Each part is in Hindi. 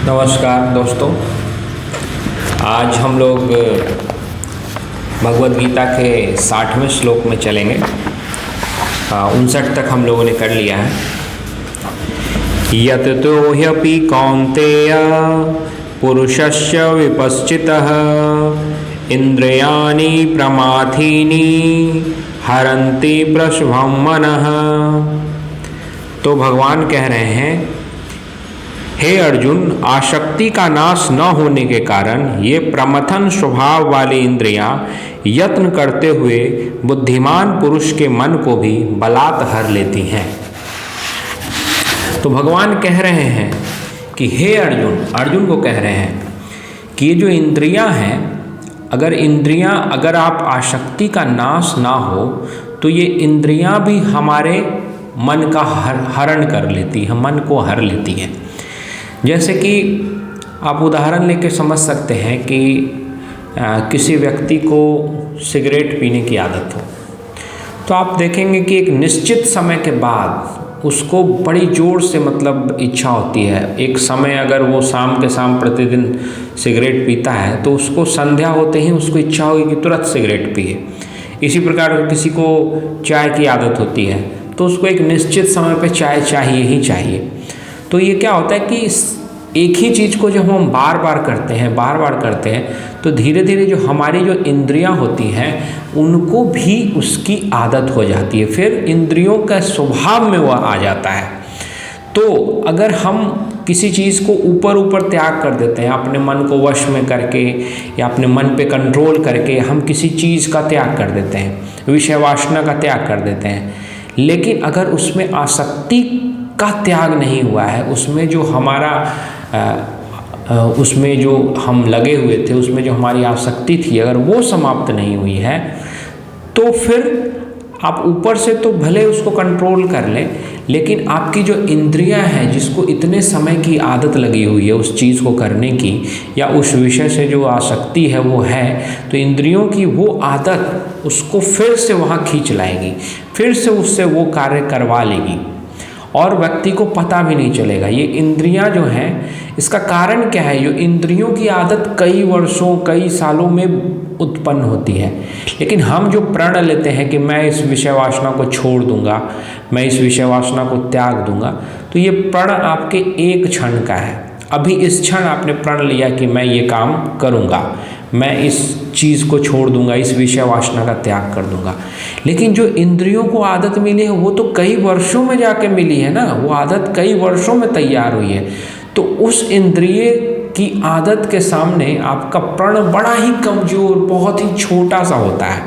नमस्कार दोस्तों। आज हम लोग भगवद गीता के 60वें श्लोक में चलेंगे। 59 तक हम लोगों ने कर लिया है। यत तो ह्यपि कौन्तेय पुरुषस्य विपश्चितः इंद्रियाणि प्रमाथीनि हरन्ति प्रशभं मनः। तो भगवान कह रहे हैं, हे अर्जुन, आसक्ति का नाश न होने के कारण ये प्रमथन स्वभाव वाली इंद्रियां यत्न करते हुए बुद्धिमान पुरुष के मन को भी बलात् हर लेती हैं। तो भगवान कह रहे हैं कि हे अर्जुन, अर्जुन को कह रहे हैं कि ये जो इंद्रियां हैं, अगर आप आसक्ति का नाश ना हो तो ये इंद्रियां भी हमारे मन का हरण कर लेती हैं, मन को हर लेती हैं। जैसे कि आप उदाहरण लेके समझ सकते हैं कि किसी व्यक्ति को सिगरेट पीने की आदत हो, तो आप देखेंगे कि एक निश्चित समय के बाद उसको बड़ी ज़ोर से इच्छा होती है। एक समय अगर वो शाम के शाम प्रतिदिन सिगरेट पीता है तो उसको संध्या होते ही उसको इच्छा होगी कि तुरंत सिगरेट पिए। इसी प्रकार किसी को चाय की आदत होती है तो उसको एक निश्चित समय पे चाय चाहिए ही चाहिए। तो ये क्या होता है कि एक ही चीज़ को जब हम बार बार करते हैं तो धीरे धीरे जो हमारी जो इंद्रियां होती हैं उनको भी उसकी आदत हो जाती है, फिर इंद्रियों का स्वभाव में वह आ जाता है। तो अगर हम किसी चीज़ को ऊपर त्याग कर देते हैं, अपने मन को वश में करके या अपने मन पे कंट्रोल करके हम किसी चीज़ का त्याग कर देते हैं, विषय वासना का त्याग कर देते हैं, लेकिन अगर उसमें आसक्ति का त्याग नहीं हुआ है, उसमें जो उसमें जो हम लगे हुए थे, उसमें जो हमारी आसक्ति थी, अगर वो समाप्त नहीं हुई है तो फिर आप ऊपर से तो भले उसको कंट्रोल कर लें, लेकिन आपकी जो इंद्रियां हैं जिसको इतने समय की आदत लगी हुई है उस चीज़ को करने की या उस विषय से जो आसक्ति है वो है, तो इंद्रियों की वो आदत उसको फिर से वहाँ खींच लाएगी, फिर से उससे वो कार्य करवा लेगी और व्यक्ति को पता भी नहीं चलेगा। ये इंद्रियां जो हैं, इसका कारण क्या है? ये इंद्रियों की आदत कई वर्षों कई सालों में उत्पन्न होती है, लेकिन हम जो प्रण लेते हैं कि मैं इस विषय वासना को छोड़ दूंगा, मैं इस विषय वासना को त्याग दूंगा, तो ये प्रण आपके एक क्षण का है। अभी इस क्षण आपने प्रण लिया कि मैं ये काम करूंगा, मैं इस चीज़ को छोड़ दूंगा, इस विषय वासना का त्याग कर दूंगा, लेकिन जो इंद्रियों को आदत मिली है वो तो कई वर्षों में जाके मिली है ना, वो आदत कई वर्षों में तैयार हुई है। तो उस इंद्रिय की आदत के सामने आपका प्रण बड़ा ही कमज़ोर, बहुत ही छोटा सा होता है।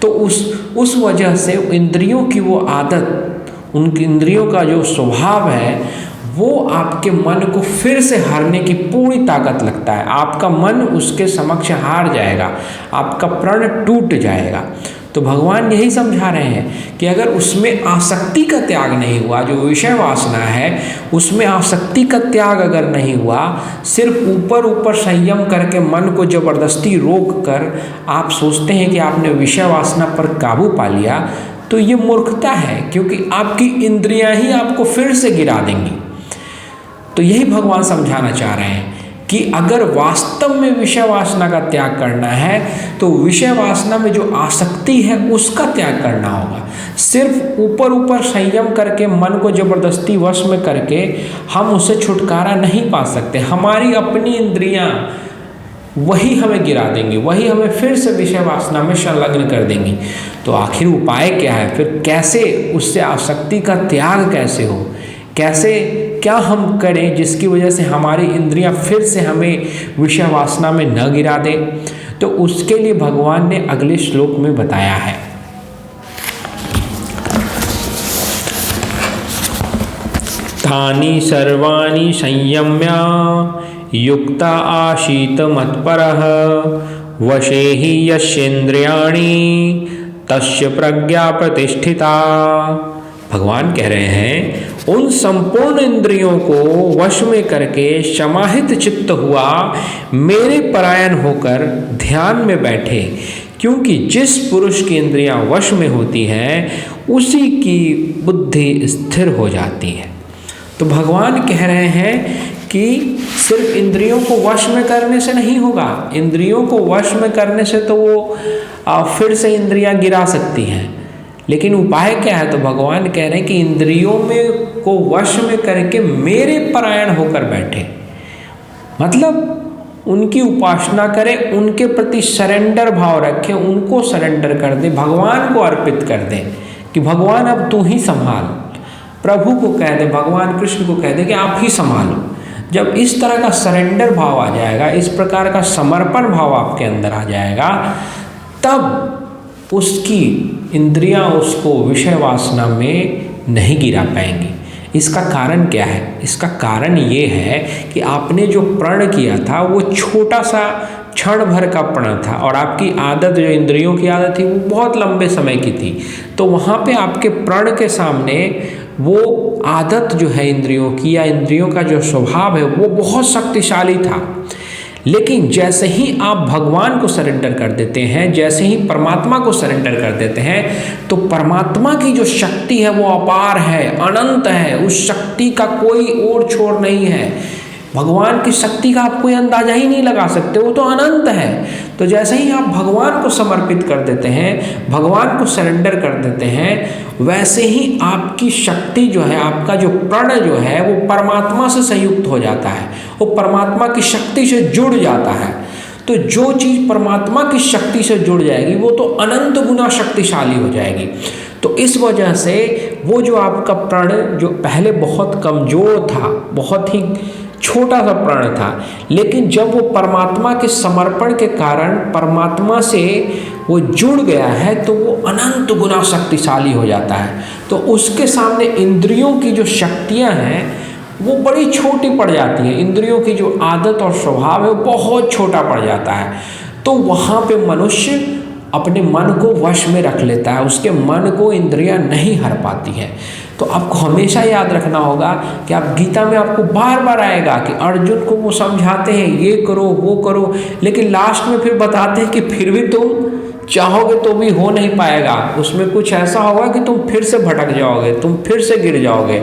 तो उस वजह से इंद्रियों की वो आदत, उनकी इंद्रियों का जो स्वभाव है वो आपके मन को फिर से हारने की पूरी ताकत लगता है। आपका मन उसके समक्ष हार जाएगा, आपका प्रण टूट जाएगा। तो भगवान यही समझा रहे हैं कि अगर उसमें आसक्ति का त्याग नहीं हुआ, जो विषय वासना है उसमें आसक्ति का त्याग अगर नहीं हुआ, सिर्फ ऊपर संयम करके मन को जबरदस्ती रोक कर आप सोचते हैं कि आपने विषय वासना पर काबू पा लिया, तो ये मूर्खता है, क्योंकि आपकी इंद्रियां ही आपको फिर से गिरा देंगी। तो यही भगवान समझाना चाह रहे हैं कि अगर वास्तव में विषय वासना का त्याग करना है तो विषय वासना में जो आसक्ति है उसका त्याग करना होगा। सिर्फ ऊपर संयम करके मन को जबरदस्ती वश में करके हम उससे छुटकारा नहीं पा सकते। हमारी अपनी इंद्रियां वही हमें गिरा देंगी, वही हमें फिर से विषय वासना में संलग्न कर देंगी। तो आखिर उपाय क्या है? फिर कैसे उससे आसक्ति का त्याग कैसे हो, क्या हम करें जिसकी वजह से हमारी इंद्रियां फिर से हमें विषय वासना में न गिरा दे? तो उसके लिए भगवान ने अगले श्लोक में बताया है। तानि सर्वाणि संयम्य युक्ता आसीत मत्परः वशे हि यस्येन्द्रियाणि तस्य प्रज्ञा प्रतिष्ठिता। भगवान कह रहे हैं, उन संपूर्ण इंद्रियों को वश में करके समाहित चित्त हुआ मेरे परायण होकर ध्यान में बैठे, क्योंकि जिस पुरुष की इंद्रियां वश में होती हैं उसी की बुद्धि स्थिर हो जाती है। तो भगवान कह रहे हैं कि सिर्फ इंद्रियों को वश में करने से नहीं होगा। इंद्रियों को वश में करने से तो वो फिर से इंद्रियां गिरा सकती हैं, लेकिन उपाय क्या है? तो भगवान कह रहे हैं कि इंद्रियों में को वश में करके मेरे परायण होकर बैठे, मतलब उनकी उपासना करें, उनके प्रति सरेंडर भाव रखें, उनको सरेंडर कर दें, भगवान को अर्पित कर दें कि भगवान अब तू ही संभाल। प्रभु को कह दे, भगवान कृष्ण को कह दे कि आप ही संभालो। जब इस तरह का सरेंडर भाव आ जाएगा, इस प्रकार का समर्पण भाव आपके अंदर आ जाएगा, तब उसकी इंद्रियां उसको विषय वासना में नहीं गिरा पाएंगी। इसका कारण क्या है? इसका कारण ये है कि आपने जो प्रण किया था वो छोटा सा क्षण भर का प्रण था, और आपकी आदत, जो इंद्रियों की आदत थी, वो बहुत लंबे समय की थी। तो वहाँ पे आपके प्रण के सामने वो आदत जो है इंद्रियों की, या इंद्रियों का जो स्वभाव है, वो बहुत शक्तिशाली था। लेकिन जैसे ही आप भगवान को सरेंडर कर देते हैं, जैसे ही परमात्मा को सरेंडर कर देते हैं, तो परमात्मा की जो शक्ति है वो अपार है, अनंत है। उस शक्ति का कोई ओर छोर नहीं है। भगवान की शक्ति का आप कोई अंदाजा ही नहीं लगा सकते, वो तो अनंत है। तो जैसे ही आप भगवान को समर्पित कर देते हैं, भगवान को सरेंडर कर देते हैं, वैसे ही आपकी शक्ति जो है, आपका जो प्रण जो है, वो परमात्मा से संयुक्त हो जाता है, वो परमात्मा की शक्ति से जुड़ जाता है। तो जो चीज़ परमात्मा की शक्ति से जुड़ जाएगी वो तो अनंत गुना शक्तिशाली हो जाएगी। तो इस वजह से वो जो आपका प्रण, जो पहले बहुत कमज़ोर था, बहुत ही छोटा सा प्रण था, लेकिन जब वो परमात्मा के समर्पण के कारण परमात्मा से वो जुड़ गया है, तो वो अनंत गुना शक्तिशाली हो जाता है। तो उसके सामने इंद्रियों की जो शक्तियाँ हैं वो बड़ी छोटी पड़ जाती हैं। इंद्रियों की जो आदत और स्वभाव है वो बहुत छोटा पड़ जाता है। तो वहाँ पे मनुष्य अपने मन को वश में रख लेता है, उसके मन को इंद्रियां नहीं हर पाती हैं। तो आपको हमेशा याद रखना होगा कि आप गीता में आपको बार बार आएगा कि अर्जुन को वो समझाते हैं ये करो वो करो, लेकिन लास्ट में फिर बताते हैं कि फिर भी तुम चाहोगे तो भी हो नहीं पाएगा। उसमें कुछ ऐसा होगा कि तुम फिर से भटक जाओगे, तुम फिर से गिर जाओगे।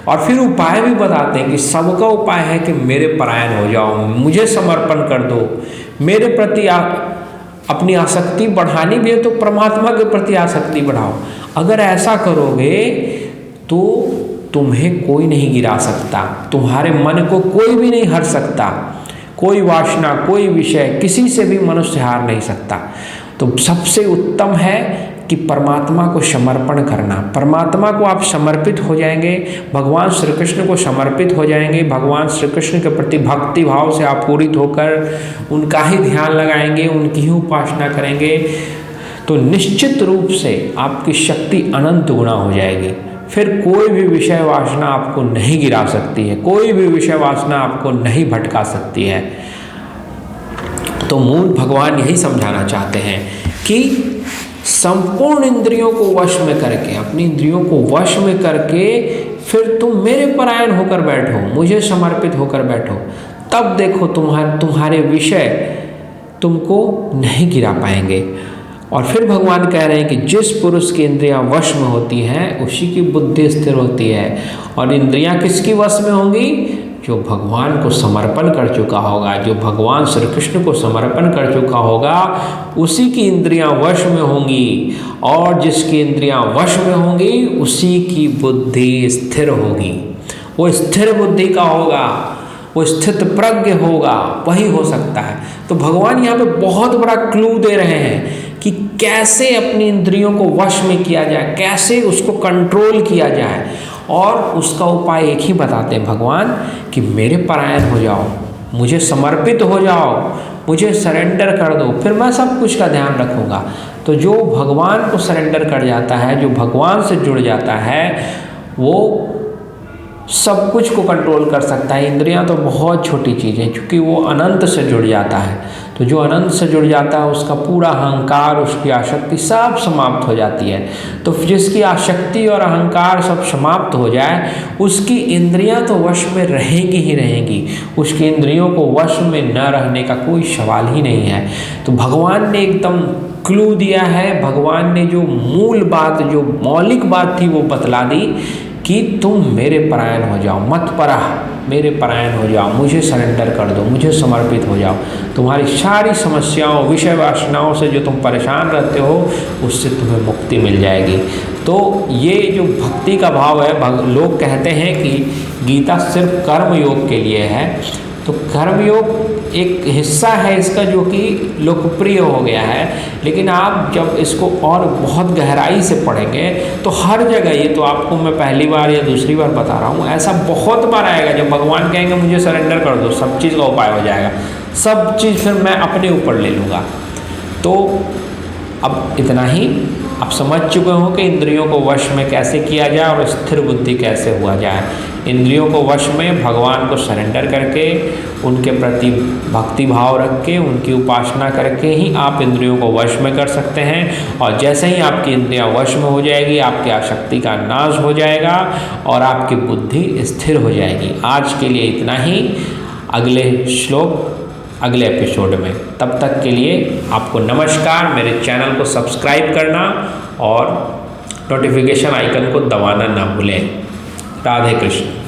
और फिर उपाय भी बताते हैं कि सबका उपाय है कि मेरे परायण हो जाओ, मुझे समर्पण कर दो, मेरे प्रति अपनी आसक्ति बढ़ानी भी है तो परमात्मा के प्रति आसक्ति बढ़ाओ। अगर ऐसा करोगे तो तुम्हें कोई नहीं गिरा सकता, तुम्हारे मन को कोई भी नहीं हर सकता, कोई वासना, कोई विषय, किसी से भी मनुष्य हार नहीं सकता। तो सबसे उत्तम है कि परमात्मा को समर्पण करना। परमात्मा को आप समर्पित हो जाएंगे, भगवान श्री कृष्ण को समर्पित हो जाएंगे, भगवान श्री कृष्ण के प्रति भक्ति भाव से आप पूरित होकर उनका ही ध्यान लगाएंगे, उनकी ही उपासना करेंगे, तो निश्चित रूप से आपकी शक्ति अनंत गुना हो जाएगी। फिर कोई भी विषय वासना आपको नहीं गिरा सकती है, कोई भी विषय वासना आपको नहीं भटका सकती है। तो मूल भगवान यही समझाना चाहते हैं कि संपूर्ण इंद्रियों को वश में करके, अपनी इंद्रियों को वश में करके फिर तुम मेरे परायण होकर बैठो, मुझे समर्पित होकर बैठो, तब देखो तुम्हारे विषय तुमको नहीं गिरा पाएंगे। और फिर भगवान कह रहे हैं कि जिस पुरुष की इंद्रियां वश में होती हैं उसी की बुद्धि स्थिर होती है। और इंद्रियां किसकी वश में होंगी? जो भगवान को समर्पण कर चुका होगा, जो भगवान श्री कृष्ण को समर्पण कर चुका होगा, उसी की इंद्रियां वश में होंगी। और जिसकी इंद्रियां वश में होंगी उसी की बुद्धि स्थिर होगी। वो स्थिर बुद्धि का होगा, वो स्थित प्रज्ञ होगा, वही हो सकता है। तो भगवान यहाँ पे बहुत बड़ा क्लू दे रहे हैं कि कैसे अपनी इंद्रियों को वश में किया जाए, कैसे उसको कंट्रोल किया जाए। और उसका उपाय एक ही बताते हैं भगवान कि मेरे परायण हो जाओ, मुझे समर्पित हो जाओ, मुझे सरेंडर कर दो, फिर मैं सब कुछ का ध्यान रखूँगा। तो जो भगवान को सरेंडर कर जाता है, जो भगवान से जुड़ जाता है, वो सब कुछ को कंट्रोल कर सकता है। इंद्रियां तो बहुत छोटी चीज़ है, क्योंकि वो अनंत से जुड़ जाता है। तो जो अनंत से जुड़ जाता है उसका पूरा अहंकार, उसकी आसक्ति सब समाप्त हो जाती है। तो जिसकी आसक्ति और अहंकार सब समाप्त हो जाए, उसकी इंद्रियां तो वश में रहेंगी ही रहेंगी, उसकी इंद्रियों को वश में न रहने का कोई सवाल ही नहीं है। तो भगवान ने एकदम क्लू दिया है, भगवान ने जो मूल बात, जो मौलिक बात थी वो बतला दी कि तुम मेरे परायण हो जाओ, मत परह। मेरे परायण हो जाओ, मुझे सरेंडर कर दो, मुझे समर्पित हो जाओ। तुम्हारी सारी समस्याओं, विषय वासनाओं से जो तुम परेशान रहते हो, उससे तुम्हें मुक्ति मिल जाएगी। तो ये जो भक्ति का भाव है, लोग कहते हैं कि गीता सिर्फ कर्म योग के लिए है, तो कर्मयोग एक हिस्सा है इसका जो कि लोकप्रिय हो गया है, लेकिन आप जब इसको और बहुत गहराई से पढ़ेंगे तो हर जगह, ये तो आपको मैं पहली बार या दूसरी बार बता रहा हूँ, ऐसा बहुत बार आएगा जब भगवान कहेंगे मुझे सरेंडर कर दो, सब चीज़ का उपाय हो जाएगा, सब चीज़ फिर मैं अपने ऊपर ले लूँगा। तो अब इतना ही आप समझ चुके हो कि इंद्रियों को वश में कैसे किया जाए और स्थिर बुद्धि कैसे हुआ जाए। इंद्रियों को वश में भगवान को सरेंडर करके, उनके प्रति भक्ति भाव रख के, उनकी उपासना करके ही आप इंद्रियों को वश में कर सकते हैं। और जैसे ही आपकी इंद्रियां वश में हो जाएगी, आपकी आसक्ति का नाश हो जाएगा और आपकी बुद्धि स्थिर हो जाएगी। आज के लिए इतना ही, अगले श्लोक अगले एपिसोड में। तब तक के लिए आपको नमस्कार। मेरे चैनल को सब्सक्राइब करना और नोटिफिकेशन आइकन को दबाना ना भूलें। राधे कृष्ण।